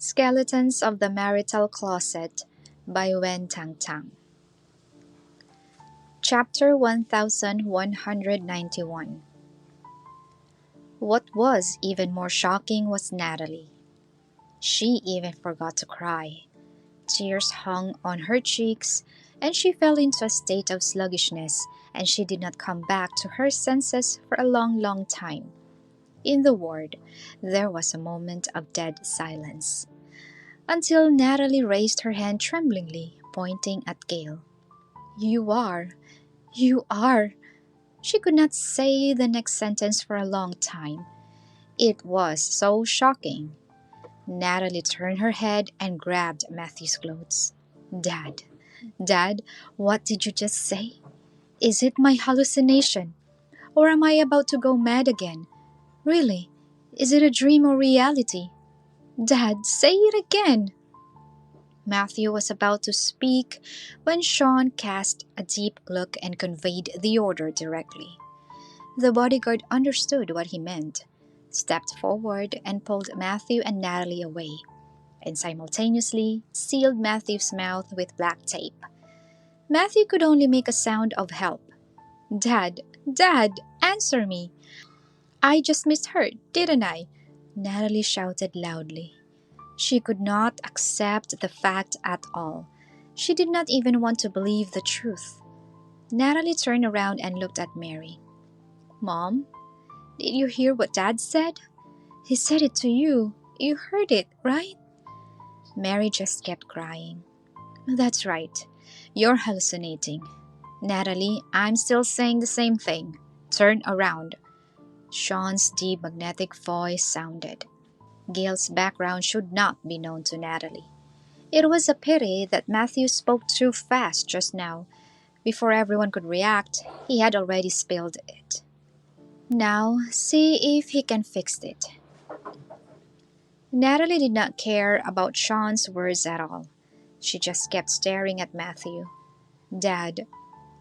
Skeletons of the Marital Closet by Tang. Chapter 1191. What was even more shocking was Natalie. She even forgot to cry. Tears hung on her cheeks, and she fell into a state of sluggishness, and she did not come back to her senses for a long time. In the ward, there was a moment of dead silence, until Natalie raised her hand tremblingly, pointing at Gale. You are. You are. She could not say the next sentence for a long time. It was so shocking. Natalie turned her head and grabbed Matthew's clothes. Dad, what did you just say? Is it my hallucination? Or am I about to go mad again? Really? Is it a dream or reality? Dad, say it again. Matthew was about to speak when Shawn cast a deep look and conveyed the order directly. The bodyguard understood what he meant, stepped forward and pulled Matthew and Natalie away, and simultaneously sealed Matthew's mouth with black tape. Matthew could only make a sound of help. Dad, answer me. I just misheard, didn't I? Natalie shouted loudly. She could not accept the fact at all. She did not even want to believe the truth. Natalie turned around and looked at Mary. Mom, did you hear what Dad said? He said it to you. You heard it, right? Mary just kept crying. That's right. You're hallucinating. Natalie, I'm still saying the same thing. Turn around. Shawn's deep magnetic voice sounded. Gale's background should not be known to Natalie. It was a pity that Matthew spoke too fast just now. Before everyone could react, he had already spilled it. Now, see if he can fix it. Natalie did not care about Shawn's words at all. She just kept staring at Matthew. Dad,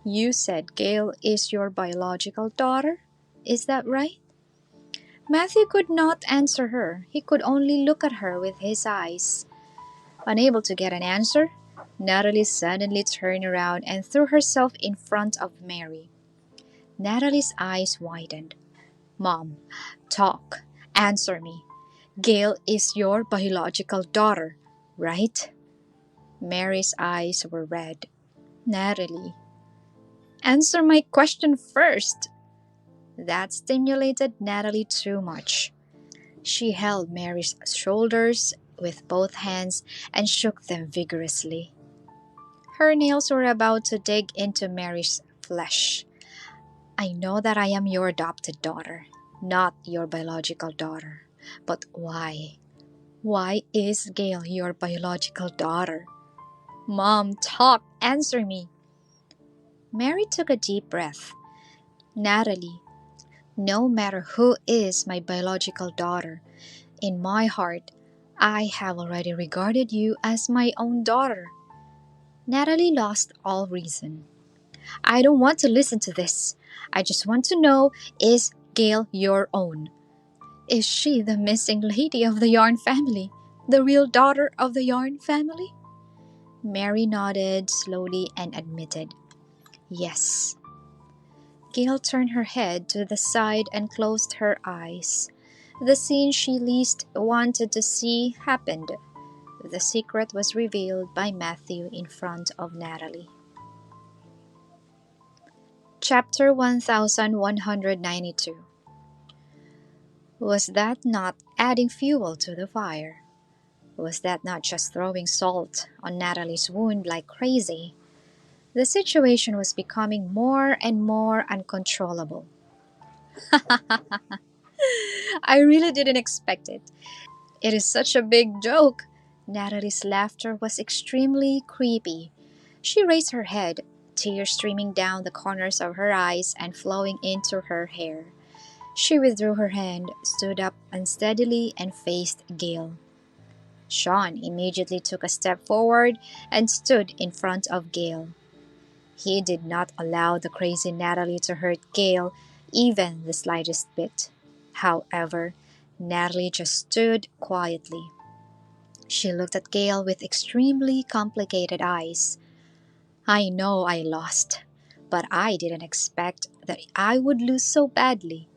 you said Gale is your biological daughter? Is that right? Matthew could not answer her. He could only look at her with his eyes. Unable to get an answer, Natalie suddenly turned around and threw herself in front of Mary. Natalie's eyes widened. Mom, talk. Answer me. Gale is your biological daughter, right? Mary's eyes were red. Natalie, answer my question first. That stimulated Natalie too much. She held Mary's shoulders with both hands and shook them vigorously. Her nails were about to dig into Mary's flesh. I know that I am your adopted daughter, not your biological daughter. But why? Why is Gale your biological daughter? Mom, talk, answer me. Mary took a deep breath. Natalie, no matter who is my biological daughter, in my heart, I have already regarded you as my own daughter. Natalie lost all reason. I don't want to listen to this. I just want to know, is Gale your own? Is she the missing lady of the Yarn family? The real daughter of the Yarn family? Mary nodded slowly and admitted, yes. Gale turned her head to the side and closed her eyes. The scene she least wanted to see happened. The secret was revealed by Matthew in front of Natalie. Chapter 1192. Was that not adding fuel to the fire? Was that not just throwing salt on Natalie's wound like crazy? The situation was becoming more and more uncontrollable. I really didn't expect it. It is such a big joke. Natalie's laughter was extremely creepy. She raised her head, tears streaming down the corners of her eyes and flowing into her hair. She withdrew her hand, stood up unsteadily, and faced Gale. Shawn immediately took a step forward and stood in front of Gale. He did not allow the crazy Natalie to hurt Gale even the slightest bit. However, Natalie just stood quietly. She looked at Gale with extremely complicated eyes. I know I lost, but I didn't expect that I would lose so badly.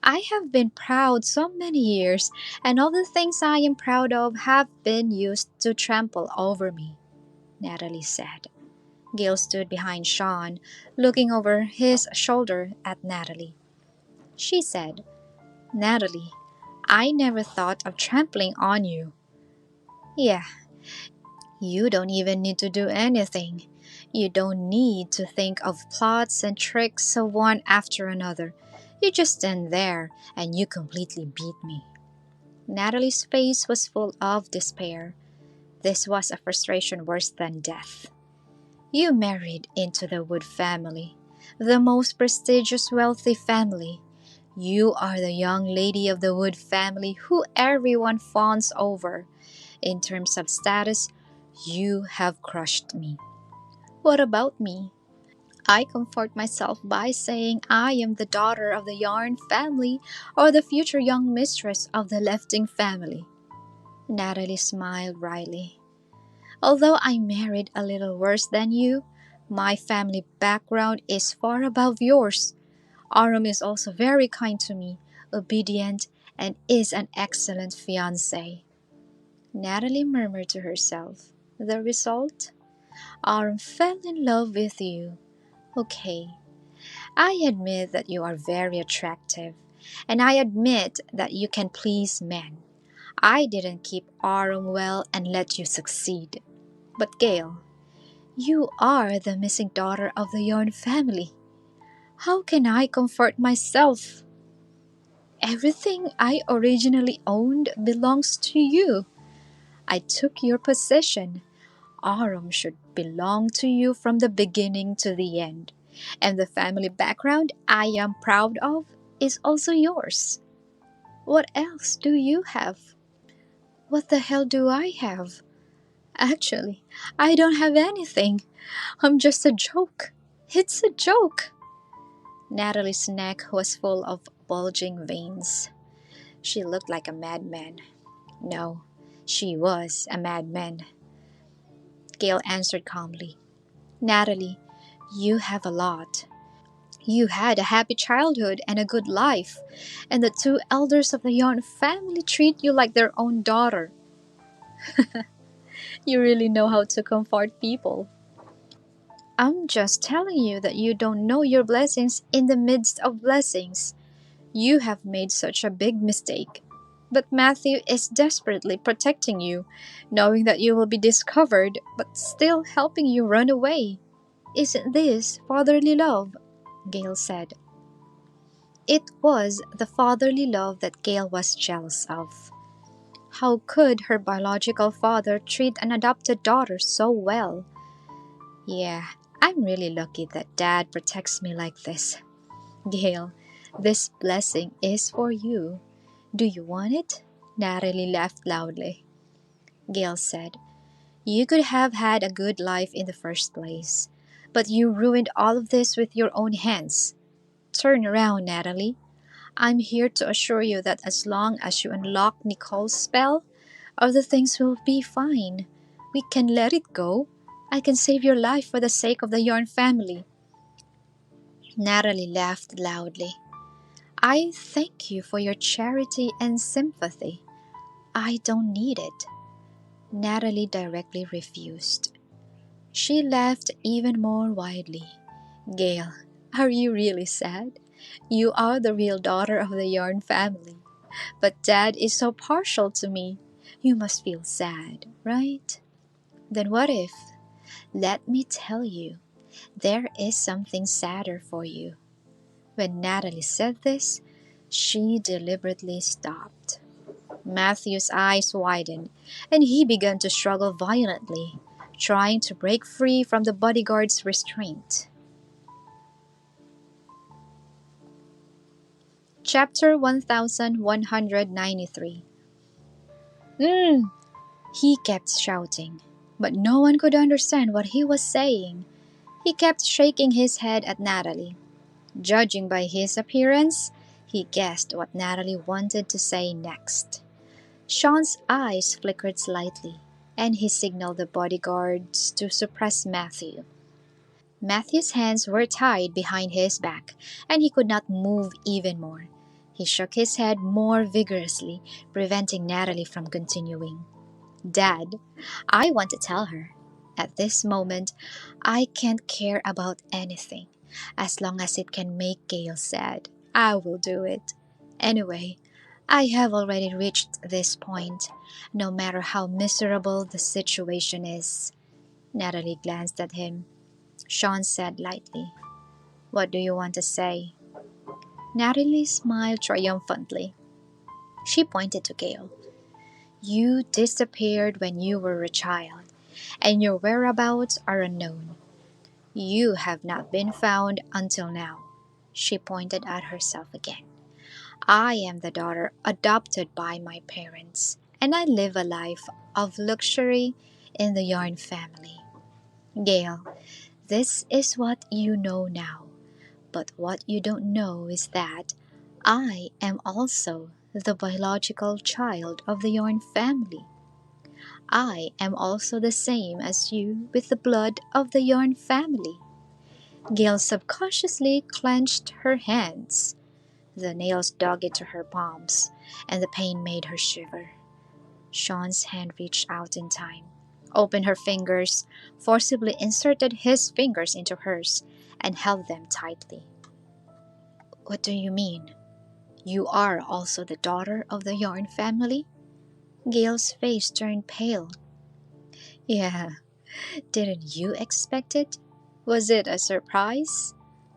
I have been proud so many years, and all the things I am proud of have been used to trample over me, Natalie said. Gale stood behind Shawn, looking over his shoulder at Natalie. She said, Natalie, I never thought of trampling on you. Yeah, you don't even need to do anything. You don't need to think of plots and tricks of one after another. You just stand there and you completely beat me. Natalie's face was full of despair. This was a frustration worse than death. You married into the Wood family, the most prestigious wealthy family. You are the young lady of the Wood family who everyone fawns over. In terms of status, you have crushed me. What about me? I comfort myself by saying I am the daughter of the Yarn family or the future young mistress of the Lefting family. Natalie smiled wryly. Although I married a little worse than you, my family background is far above yours. Aram is also very kind to me, obedient, and is an excellent fiancé. Natalie murmured to herself. The result? Aram fell in love with you. Okay, I admit that you are very attractive, and I admit that you can please men. I didn't keep Aram well and let you succeed. But Gale, you are the missing daughter of the Yarn family. How can I comfort myself? Everything I originally owned belongs to you. I took your possession. Aram should belong to you from the beginning to the end. And the family background I am proud of is also yours. What else do you have? What the hell do I have? Actually, I don't have anything. I'm just a joke. It's a joke. Natalie's neck was full of bulging veins. She looked like a madman. No, she was a madman. Gale answered calmly. Natalie, you have a lot. You had a happy childhood and a good life, and the two elders of the Yarn family treat you like their own daughter. You really know how to comfort people. I'm just telling you that you don't know your blessings in the midst of blessings. You have made such a big mistake. But Matthew is desperately protecting you, knowing that you will be discovered, but still helping you run away. Isn't this fatherly love? Gale said. It was the fatherly love that Gale was jealous of. How could her biological father treat an adopted daughter so well? Yeah, I'm really lucky that Dad protects me like this. Gale, this blessing is for you. Do you want it? Natalie laughed loudly. Gale said, You could have had a good life in the first place, but you ruined all of this with your own hands. Turn around, Natalie. I'm here to assure you that as long as you unlock Nicole's spell, other things will be fine. We can let it go. I can save your life for the sake of the Yarn family. Natalie laughed loudly. I thank you for your charity and sympathy. I don't need it. Natalie directly refused. She laughed even more widely. Gale, are you really sad? You are the real daughter of the Yarn family. But Dad is so partial to me. You must feel sad, right? Then what if? Let me tell you, there is something sadder for you. When Natalie said this, she deliberately stopped. Matthew's eyes widened, and he began to struggle violently, trying to break free from the bodyguard's restraint. Chapter 1193. He kept shouting, but no one could understand what he was saying. He kept shaking his head at Natalie. Judging by his appearance, he guessed what Natalie wanted to say next. Sean's eyes flickered slightly, and he signaled the bodyguards to suppress Matthew. Matthew's hands were tied behind his back, and he could not move even more. He shook his head more vigorously, preventing Natalie from continuing. Dad, I want to tell her. At this moment, I can't care about anything. As long as it can make Gale sad, I will do it. Anyway, I have already reached this point, no matter how miserable the situation is. Natalie glanced at him. Sean said lightly, "What do you want to say?" Natalie smiled triumphantly. She pointed to Gale. "You disappeared when you were a child, and your whereabouts are unknown. You have not been found until now." She pointed at herself again. "I am the daughter adopted by my parents, and I live a life of luxury in the Yarn family. Gale, this is what you know now, but what you don't know is that I am also the biological child of the Yarn family. I am also the same as you with the blood of the Yarn family." Gale subconsciously clenched her hands. The nails dug into her palms, and the pain made her shiver. Sean's hand reached out in time, opened her fingers, forcibly inserted his fingers into hers, and held them tightly. "What do you mean? You are also the daughter of the Yarn family?" Gale's face turned pale. "Yeah, didn't you expect it? Was it a surprise?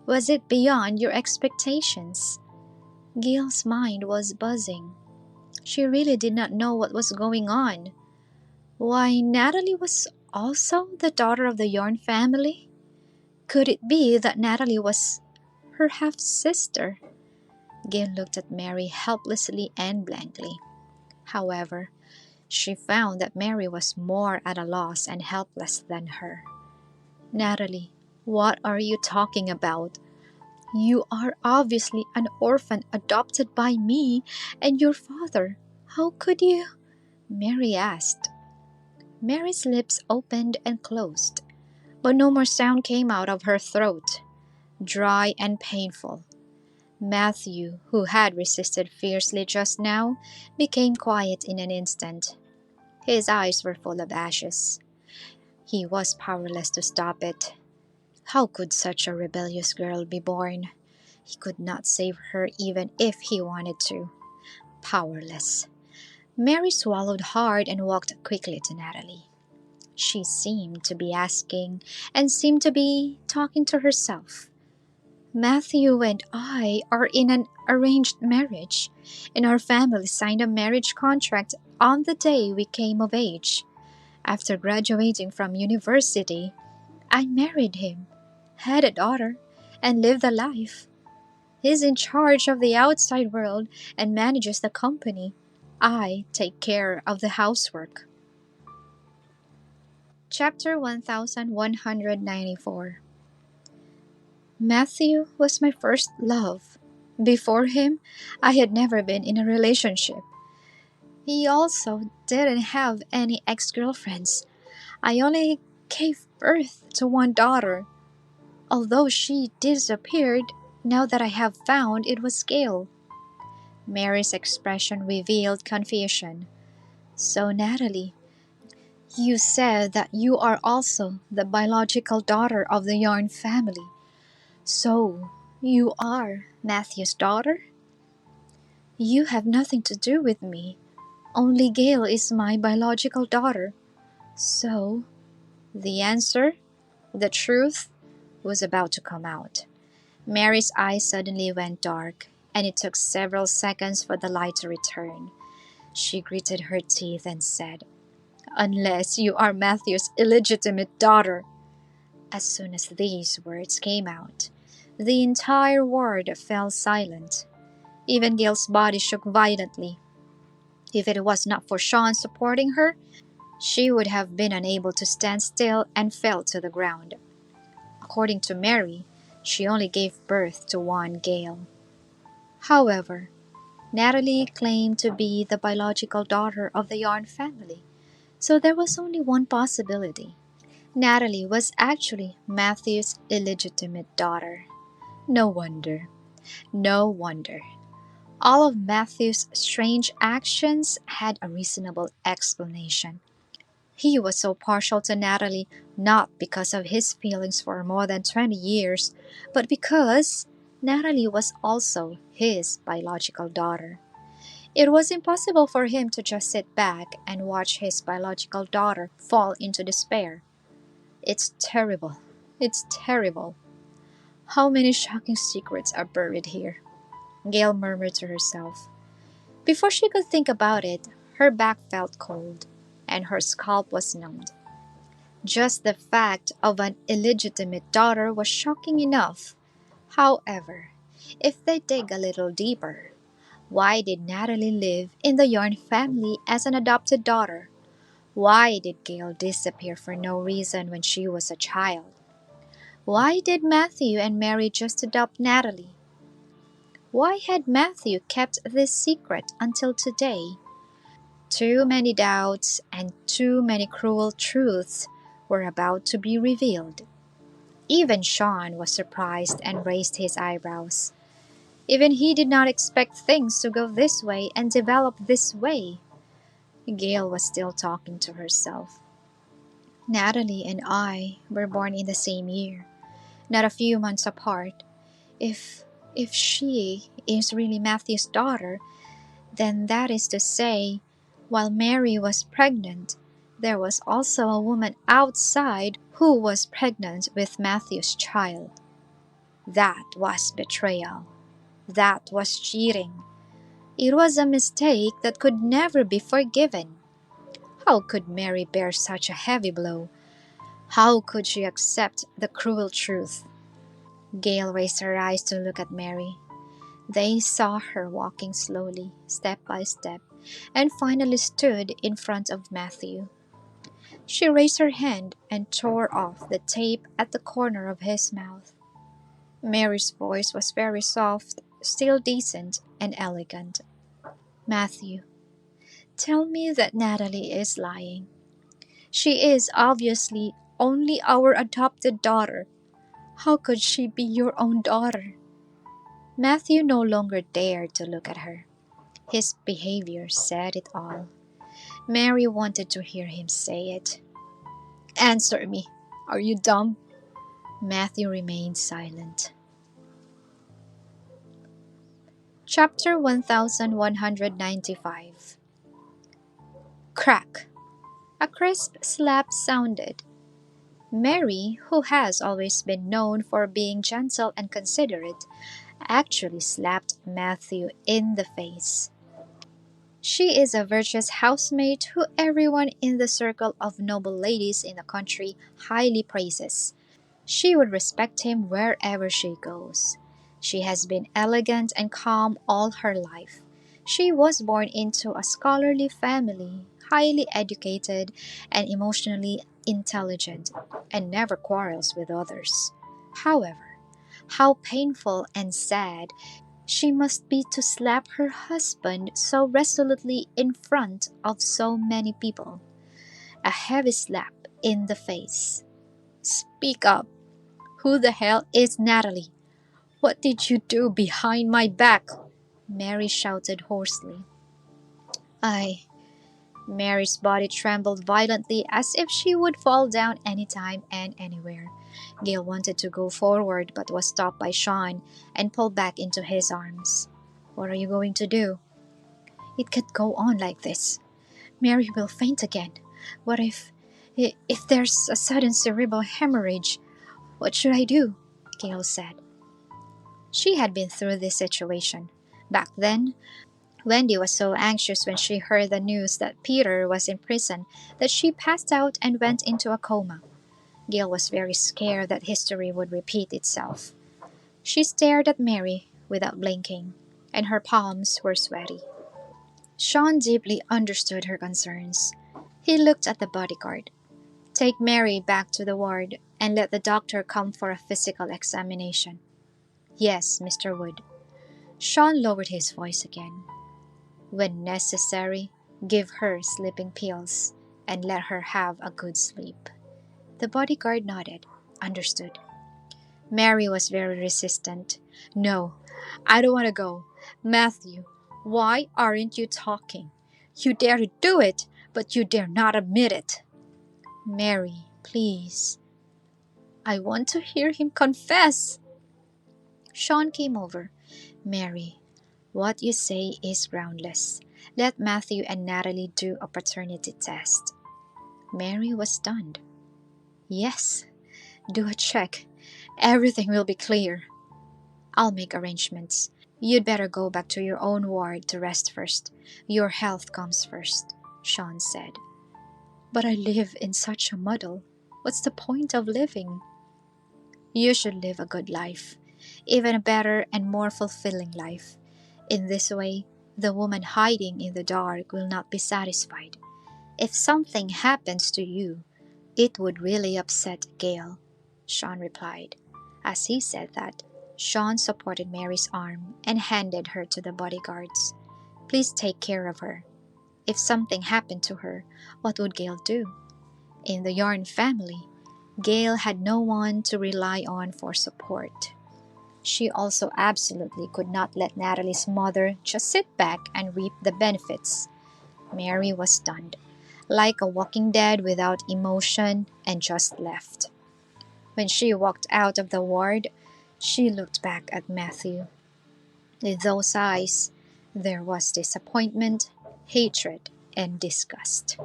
Was it beyond your expectations?" Gale's mind was buzzing. She really did not know what was going on. Why, Natalie was also the daughter of the Yarn family? Could it be that Natalie was her half sister? Gale looked at Mary helplessly and blankly. However, she found that Mary was more at a loss and helpless than her. "Natalie, what are you talking about? You are obviously an orphan adopted by me and your father. How could you?" Mary asked. Mary's lips opened and closed, but no more sound came out of her throat, dry and painful. Matthew, who had resisted fiercely just now, became quiet in an instant. His eyes were full of ashes. He was powerless to stop it. How could such a rebellious girl be born? He could not save her even if he wanted to. Powerless. Mary swallowed hard and walked quickly to Natalie. She seemed to be asking and seemed to be talking to herself. "Matthew and I are in an arranged marriage, and our family signed a marriage contract on the day we came of age. After graduating from university, I married him, had a daughter, and lived a life. He's in charge of the outside world and manages the company. I take care of the housework." Chapter 1194. Matthew was my first love. Before him, I had never been in a relationship. He also didn't have any ex-girlfriends. I only gave birth to one daughter. Although she disappeared, now that I have found it was Gale. Mary's expression revealed confusion. "So, Natalie, you said that you are also the biological daughter of the Yarn family. So, you are Matthew's daughter?" "You have nothing to do with me. Only Gale is my biological daughter. So, the answer, the truth, was about to come out." Mary's eyes suddenly went dark, and it took several seconds for the light to return. She gritted her teeth and said, "Unless you are Matthew's illegitimate daughter." As soon as these words came out, the entire ward fell silent. Even Gale's body shook violently. If it was not for Shawn supporting her, she would have been unable to stand still and fell to the ground. According to Mary, she only gave birth to one Gale. However, Natalie claimed to be the biological daughter of the Yarn family, so there was only one possibility. Natalie was actually Matthew's illegitimate daughter. No wonder. No wonder. All of Matthew's strange actions had a reasonable explanation. He was so partial to Natalie not because of his feelings for more than 20 years, but because Natalie was also his biological daughter. It was impossible for him to just sit back and watch his biological daughter fall into despair. It's terrible. It's terrible. How many shocking secrets are buried here? Gale murmured to herself. Before she could think about it, her back felt cold, and her scalp was numbed. Just the fact of an illegitimate daughter was shocking enough. However, if they dig a little deeper, why did Natalie live in the Yarn family as an adopted daughter? Why did Gale disappear for no reason when she was a child? Why did Matthew and Mary just adopt Natalie? Why had Matthew kept this secret until today? Too many doubts and too many cruel truths were about to be revealed. Even Shawn was surprised and raised his eyebrows. Even he did not expect things to go this way and develop this way. Gale was still talking to herself. Natalie and I were born in the same year, not a few months apart. If if she is really Matthew's daughter, then that is to say, while Mary was pregnant, there was also a woman outside who was pregnant with Matthew's child. That was betrayal. That was cheating. It was a mistake that could never be forgiven. How could Mary bear such a heavy blow? How could she accept the cruel truth? Gale raised her eyes to look at Mary. They saw her walking slowly, step by step, and finally stood in front of Matthew. She raised her hand and tore off the tape at the corner of his mouth. Mary's voice was very soft, still decent and elegant. Matthew, tell me that Natalie is lying. She is obviously only our adopted daughter. How could she be your own daughter? Matthew no longer dared to look at her. His behavior said it all. Mary wanted to hear him say it. Answer me. Are you dumb? Matthew remained silent. Chapter 1195. Crack. A crisp slap sounded. Mary, who has always been known for being gentle and considerate, actually slapped Matthew in the face. She is a virtuous housemaid who everyone in the circle of noble ladies in the country highly praises. She would respect him wherever she goes. She has been elegant and calm all her life. She was born into a scholarly family, highly educated and emotionally intelligent, and never quarrels with others. However, how painful and sad she must be to slap her husband so resolutely in front of so many people. A heavy slap in the face. Speak up. Who the hell is Natalie? What did you do behind my back? Mary shouted hoarsely. I... Mary's body trembled violently as if she would fall down anytime and anywhere. Gale wanted to go forward but was stopped by Shawn and pulled back into his arms. What are you going to do? It can't go on like this. Mary will faint again. What if there's a sudden cerebral hemorrhage? What should I do? Gale said. She had been through this situation. Back then, Wendy was so anxious when she heard the news that Peter was in prison that she passed out and went into a coma. Gale was very scared that history would repeat itself. She stared at Mary without blinking, and her palms were sweaty. Shawn deeply understood her concerns. He looked at the bodyguard. Take Mary back to the ward and let the doctor come for a physical examination. Yes, Mr. Wood. Shawn lowered his voice again. When necessary, give her sleeping pills and let her have a good sleep. The bodyguard nodded. Understood. Mary was very resistant. No, I don't want to go. Matthew, why aren't you talking? You dare to do it, but you dare not admit it. Mary, please. I want to hear him confess. Shawn came over. Mary, what you say is groundless. Let Matthew and Natalie do a paternity test. Mary was stunned. Yes, do a check. Everything will be clear. I'll make arrangements. You'd better go back to your own ward to rest first. Your health comes first, Shawn said. But I live in such a muddle. What's the point of living? You should live a good life, even a better and more fulfilling life. In this way, the woman hiding in the dark will not be satisfied. If something happens to you, it would really upset Gale, Shawn replied. As he said that, Shawn supported Mary's arm and handed her to the bodyguards. Please take care of her. If something happened to her, what would Gale do? In the Yarn family, Gale had no one to rely on for support. She also absolutely could not let Natalie's mother just sit back and reap the benefits. Mary was stunned, like a walking dead without emotion, and just left. When she walked out of the ward, she looked back at Matthew. In those eyes, there was disappointment, hatred, and disgust.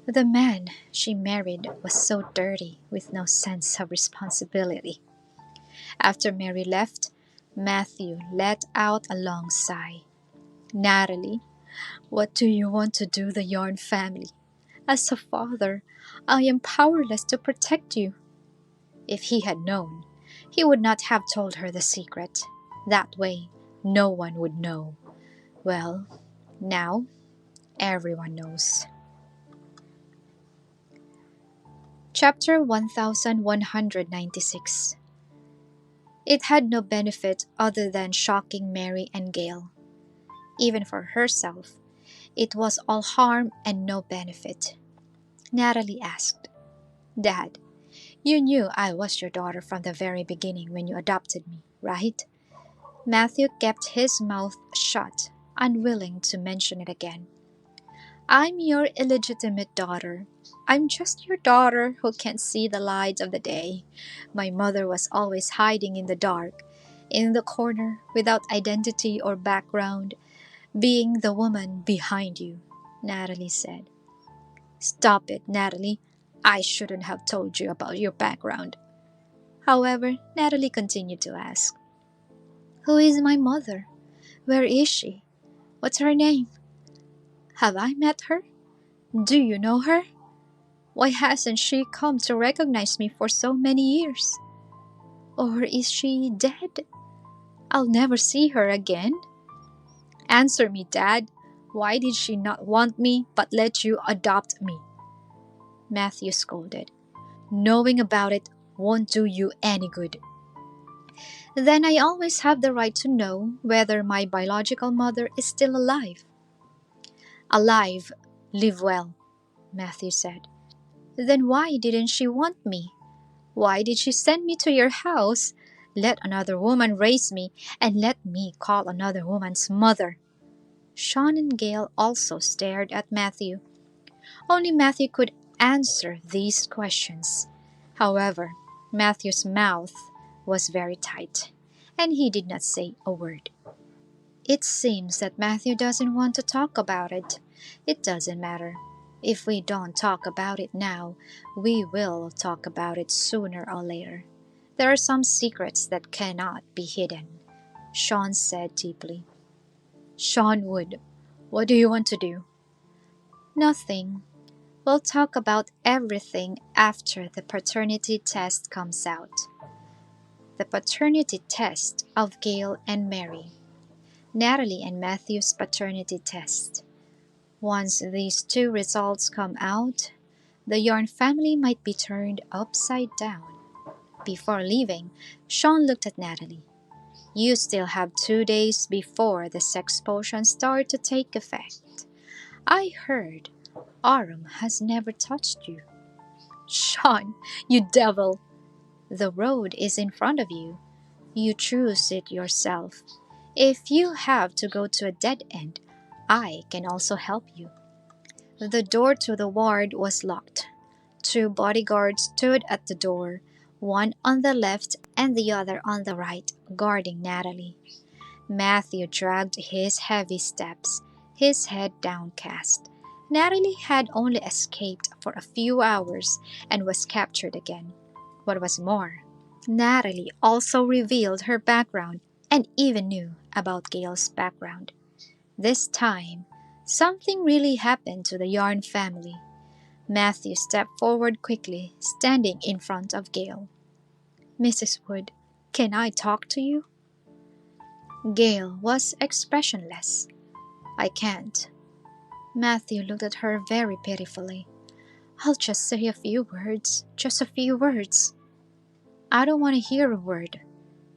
The man she married was so dirty, with no sense of responsibility. After Mary left, Matthew let out a long sigh. Natalie, what do you want to do the Yarn family? As a father, I am powerless to protect you. If he had known, he would not have told her the secret. That way, no one would know. Well, now, everyone knows. Chapter 1196. It had no benefit other than shocking Mary and Gale. Even for herself, it was all harm and no benefit. Natalie asked, Dad, you knew I was your daughter from the very beginning when you adopted me, right? Matthew kept his mouth shut, unwilling to mention it again. I'm your illegitimate daughter. I'm just your daughter who can't see the light of the day. My mother was always hiding in the dark, in the corner, without identity or background, being the woman behind you, Natalie said. Stop it, Natalie. I shouldn't have told you about your background. However, Natalie continued to ask, Who is my mother? Where is she? What's her name? Have I met her? Do you know her? Why hasn't she come to recognize me for so many years? Or is she dead? I'll never see her again. Answer me, Dad. Why did she not want me but let you adopt me? Matthew scolded. Knowing about it won't do you any good. Then I always have the right to know whether my biological mother is still alive. Alive, live well, Matthew said. Then why didn't she want me? Why did she send me to your house, let another woman raise me, and let me call another woman's mother? Shawn and Gale also stared at Matthew. Only Matthew could answer these questions. However, Matthew's mouth was very tight, and he did not say a word. It seems that Matthew doesn't want to talk about it. It doesn't matter. If we don't talk about it now, we will talk about it sooner or later. There are some secrets that cannot be hidden, Shawn said deeply. Shawn Wood, what do you want to do? Nothing. We'll talk about everything after the paternity test comes out. The paternity test of Gale and Mary. Natalie and Matthew's paternity test. Once these two results come out, the Yarn family might be turned upside down. Before leaving, Shawn looked at Natalie. You still have 2 days before the sex potions start to take effect. I heard Arum has never touched you. Shawn, you devil! The road is in front of you. You choose it yourself. If you have to go to a dead end, I can also help you. The door to the ward was locked. Two bodyguards stood at the door, one on the left and the other on the right, guarding Natalie. Matthew dragged his heavy steps, his head downcast. Natalie had only escaped for a few hours and was captured again. What was more, Natalie also revealed her background and even knew about Gale's background. This time, something really happened to the Yarn family. Matthew stepped forward quickly, standing in front of Gale. Mrs. Wood, can I talk to you? Gale was expressionless. I can't. Matthew looked at her very pitifully. I'll just say a few words, just a few words. I don't want to hear a word.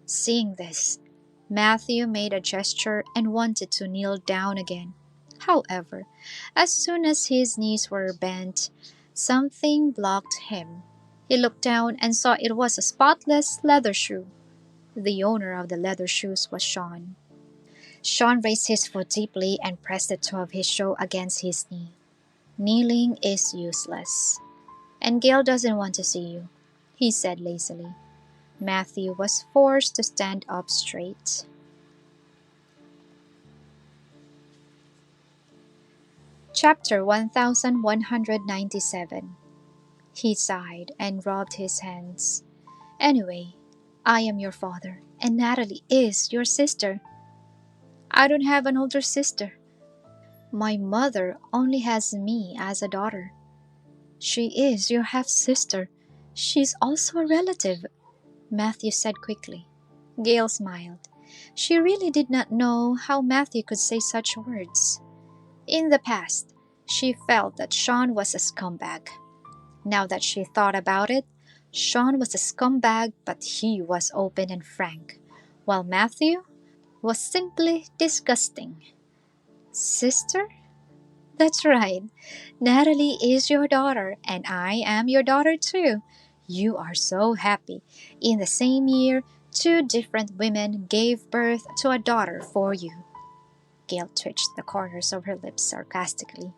Seeing this, Matthew made a gesture and wanted to kneel down again. However, as soon as his knees were bent, something blocked him. He looked down and saw it was a spotless leather shoe. The owner of the leather shoes was Shawn. Shawn raised his foot deeply and pressed the toe of his shoe against his knee. Kneeling is useless. And Gale doesn't want to see you, he said lazily. Matthew was forced to stand up straight. Chapter 1197. He sighed and rubbed his hands. Anyway, I am your father, and Natalie is your sister. I don't have an older sister. My mother only has me as a daughter. She is your half-sister. She's also a relative, Matthew said quickly. Gale smiled. She really did not know how Matthew could say such words. In the past, she felt that Shawn was a scumbag. Now that she thought about it, Shawn was a scumbag, but he was open and frank, while Matthew was simply disgusting. Sister? That's right. Natalie is your daughter, and I am your daughter too. You are so happy. In the same year, two different women gave birth to a daughter for you. Gale twitched the corners of her lips sarcastically.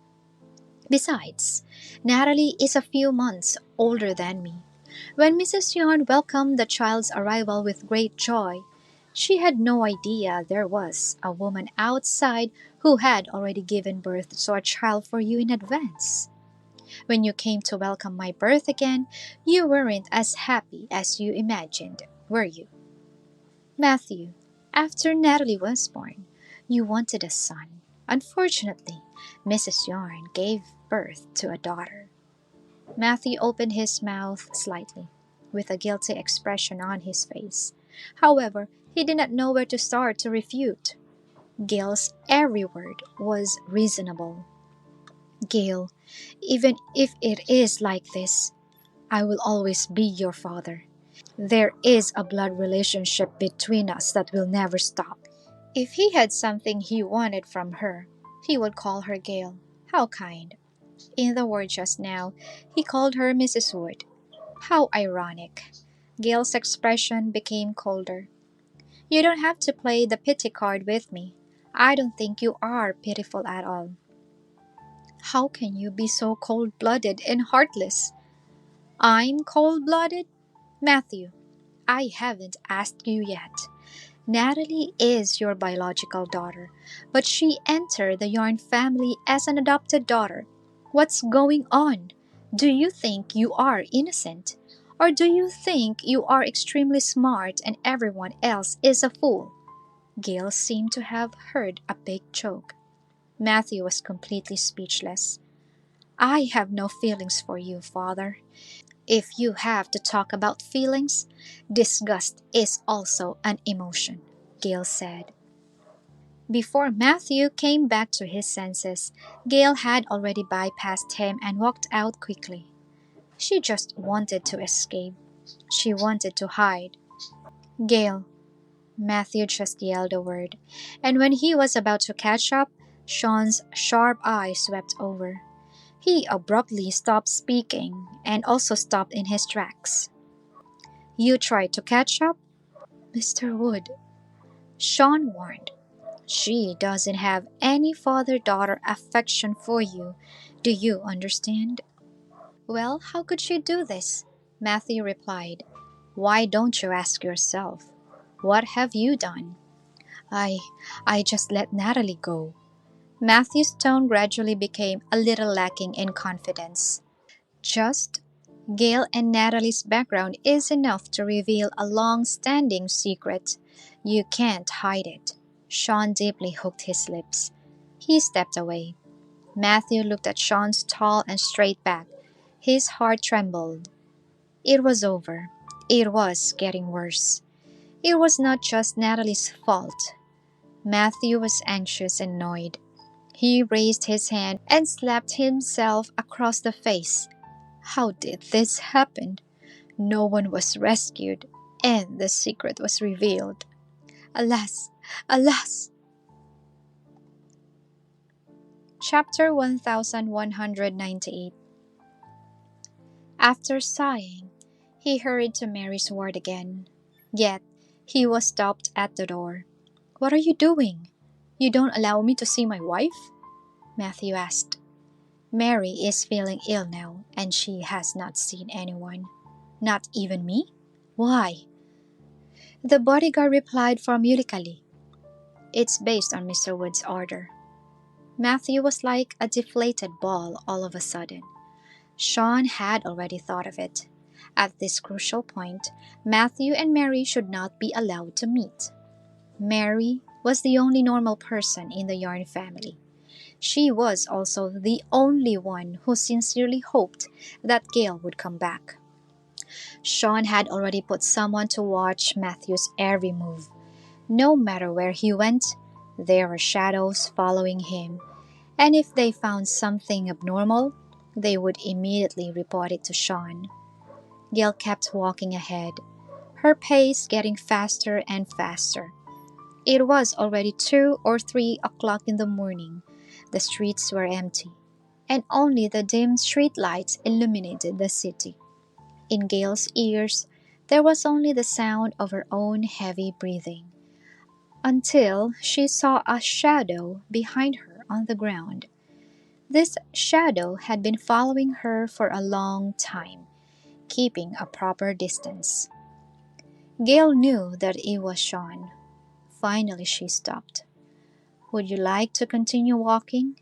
Besides, Natalie is a few months older than me. When Mrs. Yarn welcomed the child's arrival with great joy, she had no idea there was a woman outside who had already given birth to a child for you in advance. When you came to welcome my birth again, you weren't as happy as you imagined, were you? Matthew, after Natalie was born, you wanted a son. Unfortunately, Mrs. Yarn gave birth to a daughter. Matthew opened his mouth slightly, with a guilty expression on his face. However, he did not know where to start to refute. Gale's every word was reasonable. Gale, even if it is like this, I will always be your father. There is a blood relationship between us that will never stop. If he had something he wanted from her, he would call her Gale. How kind. In the word just now, he called her Mrs. Wood. How ironic. Gale's expression became colder. You don't have to play the pity card with me. I don't think you are pitiful at all. How can you be so cold-blooded and heartless? I'm cold-blooded? Matthew, I haven't asked you yet. Natalie is your biological daughter, but she entered the Yarn family as an adopted daughter. What's going on? Do you think you are innocent? Or do you think you are extremely smart and everyone else is a fool? Gale seemed to have heard a big joke. Matthew was completely speechless. I have no feelings for you, father. If you have to talk about feelings, disgust is also an emotion, Gale said. Before Matthew came back to his senses, Gale had already bypassed him and walked out quickly. She just wanted to escape. She wanted to hide. Gale, Matthew just yelled a word, and when he was about to catch up, Sean's sharp eye swept over. He abruptly stopped speaking and also stopped in his tracks. You tried to catch up? Mr. Wood, Shawn warned. She doesn't have any father daughter affection for you. Do you understand? Well, how could she do this? Matthew replied. Why don't you ask yourself? What have you done? I I just let Natalie go. Matthew's tone gradually became a little lacking in confidence. Just Gale and Natalie's background is enough to reveal a long standing secret. You can't hide it. Sean deeply hooked his lips. He stepped away. Matthew looked at Sean's tall and straight back. His heart trembled. It was over. It was getting worse. It was not just Natalie's fault. Matthew was anxious and annoyed. He raised his hand and slapped himself across the face. How did this happen? No one was rescued, and the secret was revealed. Alas, alas! Chapter 1198. After sighing, he hurried to Mary's ward again. Yet, he was stopped at the door. What are you doing? You don't allow me to see my wife? Matthew asked. Mary is feeling ill now, and she has not seen anyone. Not even me? Why? The bodyguard replied formulaically. It's based on Mr. Wood's order. Matthew was like a deflated ball all of a sudden. Sean had already thought of it. At this crucial point, Matthew and Mary should not be allowed to meet. Mary was the only normal person in the Yarn family. She was also the only one who sincerely hoped that Gale would come back. Sean had already put someone to watch Matthew's every move. No matter where he went, there were shadows following him, and if they found something abnormal, they would immediately report it to Sean. Gale kept walking ahead, her pace getting faster and faster. It was already 2 or 3 o'clock in the morning. The streets were empty, and only the dim street lights illuminated the city. In Gale's ears, there was only the sound of her own heavy breathing, until she saw a shadow behind her on the ground. This shadow had been following her for a long time, keeping a proper distance. Gale knew that it was Sean. Finally, she stopped. Would you like to continue walking?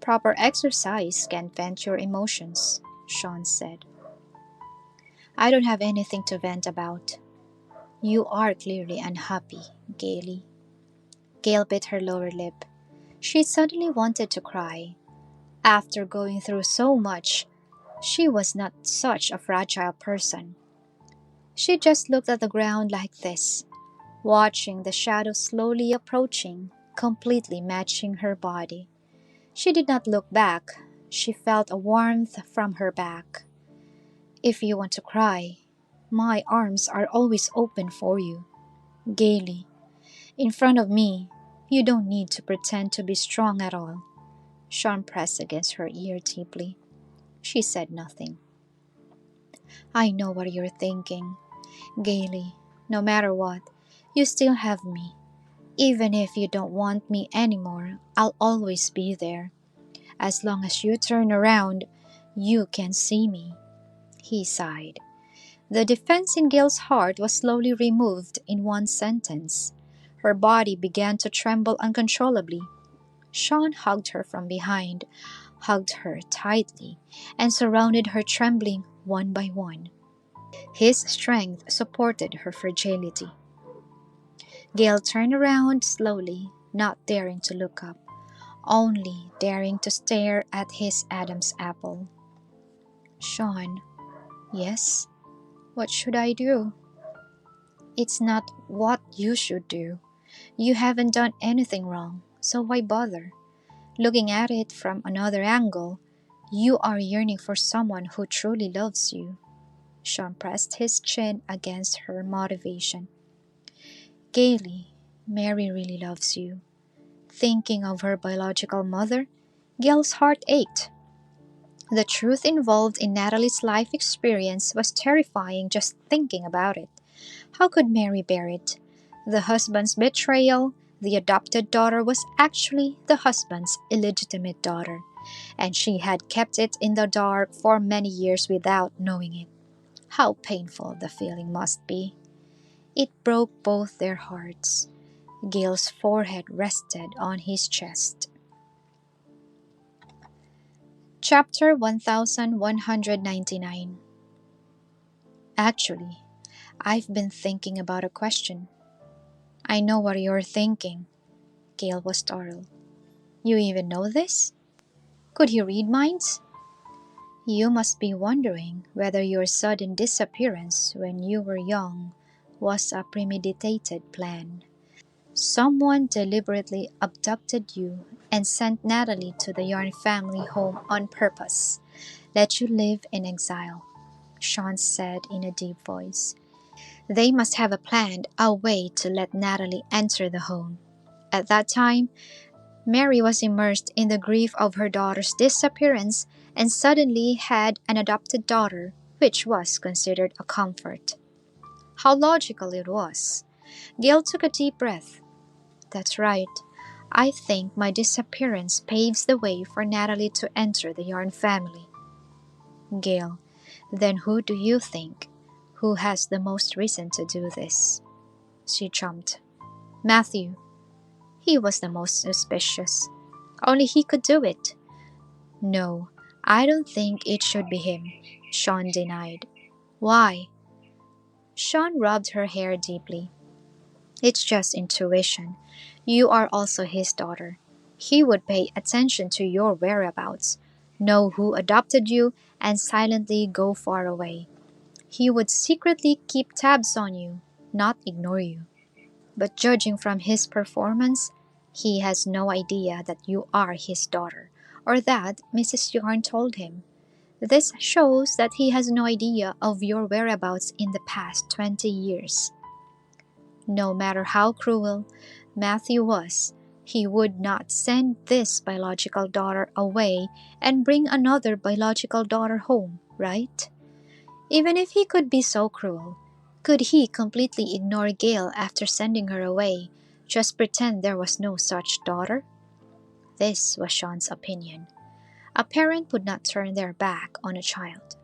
Proper exercise can vent your emotions, Sean said. I don't have anything to vent about. You are clearly unhappy, Gale. Gale bit her lower lip. She suddenly wanted to cry. After going through so much, she was not such a fragile person. She just looked at the ground like this, watching the shadow slowly approaching, completely matching her body. She did not look back. She felt a warmth from her back. If you want to cry, my arms are always open for you. Gaily, in front of me, you don't need to pretend to be strong at all. Sean pressed against her ear deeply. She said nothing. I know what you're thinking. Gaily, no matter what, you still have me. Even if you don't want me anymore, I'll always be there. As long as you turn around, you can see me. He sighed. The defense in Gale's heart was slowly removed in one sentence. Her body began to tremble uncontrollably. Sean hugged her from behind, hugged her tightly, and surrounded her trembling one by one. His strength supported her fragility. Gale turned around slowly, not daring to look up, only daring to stare at his Adam's apple. Sean, yes? What should I do? It's not what you should do. You haven't done anything wrong, so why bother? Looking at it from another angle, you are yearning for someone who truly loves you. Sean pressed his chin against her motivation. Gaily, Mary really loves you. Thinking of her biological mother, Gale's heart ached. The truth involved in Natalie's life experience was terrifying just thinking about it. How could Mary bear it? The husband's betrayal, the adopted daughter was actually the husband's illegitimate daughter, and she had kept it in the dark for many years without knowing it. How painful the feeling must be. It broke both their hearts. Gale's forehead rested on his chest. Chapter 1199. Actually, I've been thinking about a question. I know what you're thinking. Gale was startled. You even know this? Could he read minds? You must be wondering whether your sudden disappearance when you were young was a premeditated plan. Someone deliberately abducted you and sent Natalie to the Yarn family home on purpose. Let you live in exile, Shawn said in a deep voice. They must have planned a way to let Natalie enter the home. At that time, Mary was immersed in the grief of her daughter's disappearance and suddenly had an adopted daughter, which was considered a comfort. How logical it was. Gale took a deep breath. That's right. I think my disappearance paves the way for Natalie to enter the Yarn family. Gale, then who do you think? Who has the most reason to do this? She jumped. Matthew. He was the most suspicious. Only he could do it. No, I don't think it should be him, Shawn denied. Why? Shawn rubbed her hair deeply. It's just intuition. You are also his daughter. He would pay attention to your whereabouts, know who adopted you, and silently go far away. He would secretly keep tabs on you, not ignore you. But judging from his performance, he has no idea that you are his daughter, or that Mrs. Yarn told him. This shows that he has no idea of your whereabouts in the past 20 years. No matter how cruel Matthew was, he would not send this biological daughter away and bring another biological daughter home, right? Even if he could be so cruel, could he completely ignore Gale after sending her away, just pretend there was no such daughter? This was Shawn's opinion. A parent would not turn their back on a child.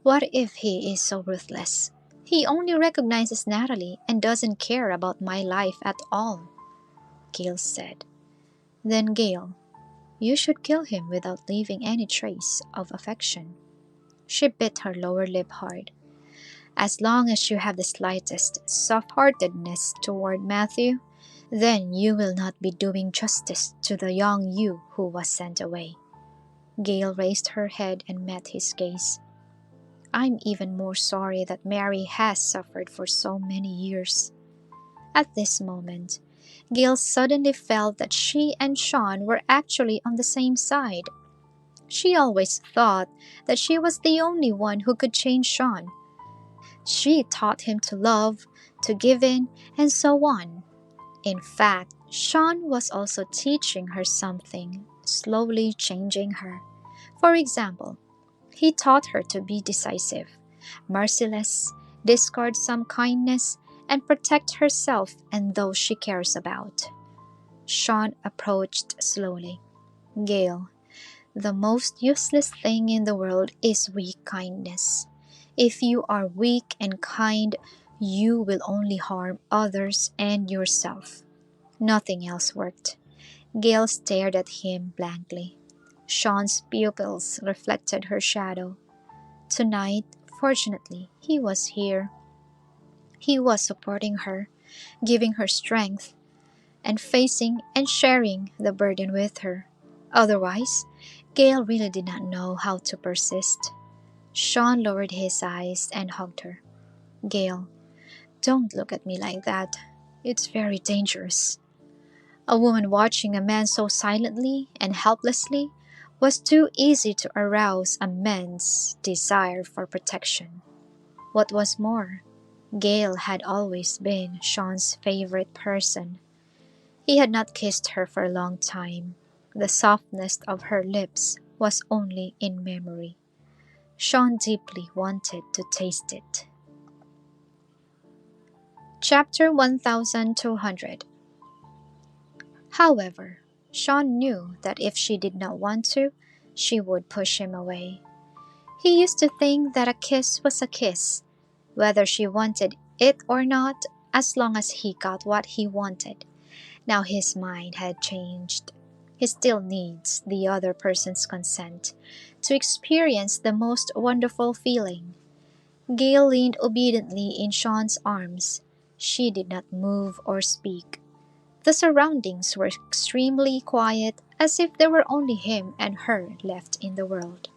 What if he is so ruthless? He only recognizes Natalie and doesn't care about my life at all, Gale said. Then Gale, you should kill him without leaving any trace of affection. She bit her lower lip hard. As long as you have the slightest soft-heartedness toward Matthew, then you will not be doing justice to the young you who was sent away. Gale raised her head and met his gaze. I'm even more sorry that Mary has suffered for so many years. At this moment, Gale suddenly felt that she and Shawn were actually on the same side. She always thought that she was the only one who could change Shawn. She taught him to love, to give in, and so on. In fact, Shawn was also teaching her something, slowly changing her. For example, he taught her to be decisive, merciless, discard some kindness, and protect herself and those she cares about. Shawn approached slowly. Gale, the most useless thing in the world is weak kindness. If you are weak and kind, you will only harm others and yourself. Nothing else worked. Gale stared at him blankly. Shawn's pupils reflected her shadow. Tonight, fortunately, he was here. He was supporting her, giving her strength, and facing and sharing the burden with her. Otherwise, Gale really did not know how to persist. Shawn lowered his eyes and hugged her. Gale, don't look at me like that. It's very dangerous. A woman watching a man so silently and helplessly was too easy to arouse a man's desire for protection. What was more, Gale had always been Shawn's favorite person. He had not kissed her for a long time. The softness of her lips was only in memory. Shawn deeply wanted to taste it. Chapter 1200. However, Shawn knew that if she did not want to, she would push him away. He used to think that a kiss was a kiss, whether she wanted it or not, as long as he got what he wanted. Now his mind had changed. He still needs the other person's consent to experience the most wonderful feeling. Gale leaned obediently in Shawn's arms. She did not move or speak. The surroundings were extremely quiet, as if there were only him and her left in the world.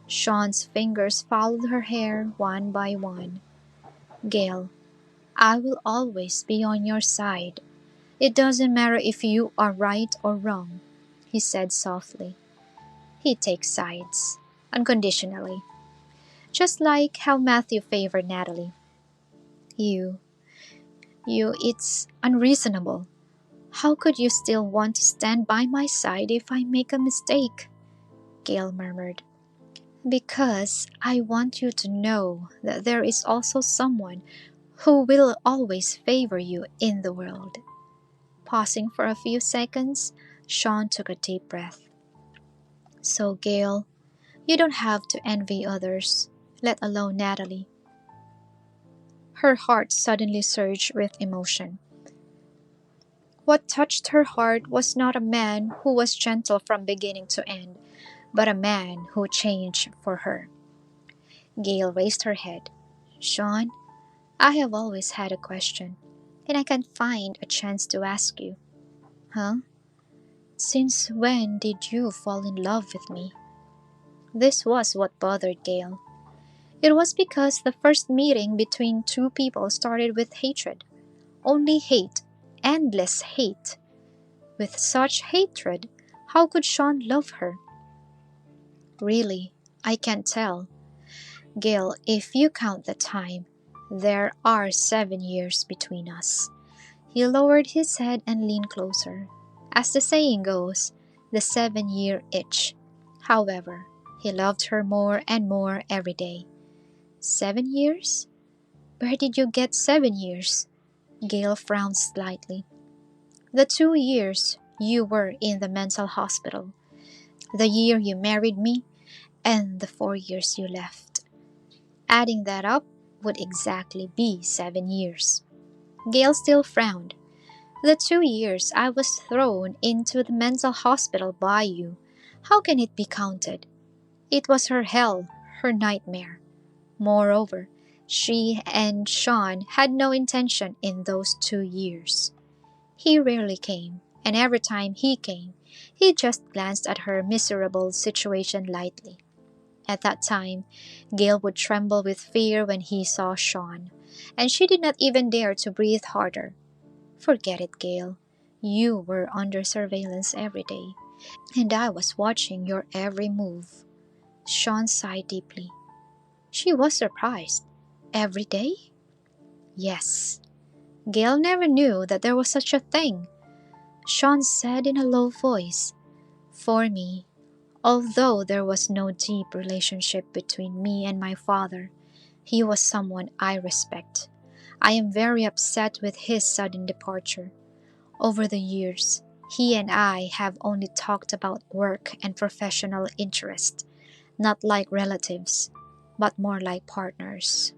Shawn's fingers followed her hair one by one. "Gale, I will always be on your side. It doesn't matter if you are right or wrong," he said softly. He takes sides, unconditionally, just like how Matthew favored Natalie. You, it's unreasonable. How could you still want to stand by my side if I make a mistake?" Gale murmured. "Because I want you to know that there is also someone who will always favor you in the world." Pausing for a few seconds, Shawn took a deep breath. "So, Gale, you don't have to envy others, let alone Natalie." Her heart suddenly surged with emotion. What touched her heart was not a man who was gentle from beginning to end, but a man who changed for her. Gale raised her head. "Shawn, I have always had a question, and I can't find a chance to ask you." "Huh? Since when did you fall in love with me?" This was what bothered Gale. It was because the first meeting between two people started with hatred. Only hate, endless hate. With such hatred, how could Shawn love her? "Really, I can't tell. Gale, if you count the time, there are 7 years between us." He lowered his head and leaned closer. As the saying goes, the 7-year itch. However, he loved her more and more every day. 7 years? Where did you get 7 years? Gale frowned slightly. "The 2 years you were in the mental hospital, the year you married me, and the 4 years you left. Adding that up would exactly be 7 years. Gale still frowned. "The 2 years I was thrown into the mental hospital by you, how can it be counted? It was her hell, her nightmare. Moreover, she and Shawn had no intention in those 2 years. He rarely came, and every time he came, he just glanced at her miserable situation lightly. At that time, Gale would tremble with fear when he saw Shawn, and she did not even dare to breathe harder. Forget it, Gale. You were under surveillance every day, and I was watching your every move." Shawn sighed deeply. She was surprised. "Every day?" "Yes." Gale never knew that there was such a thing. Shawn said in a low voice, "For me, although there was no deep relationship between me and my father, he was someone I respect. I am very upset with his sudden departure. Over the years, he and I have only talked about work and professional interest, not like relatives, but more like partners."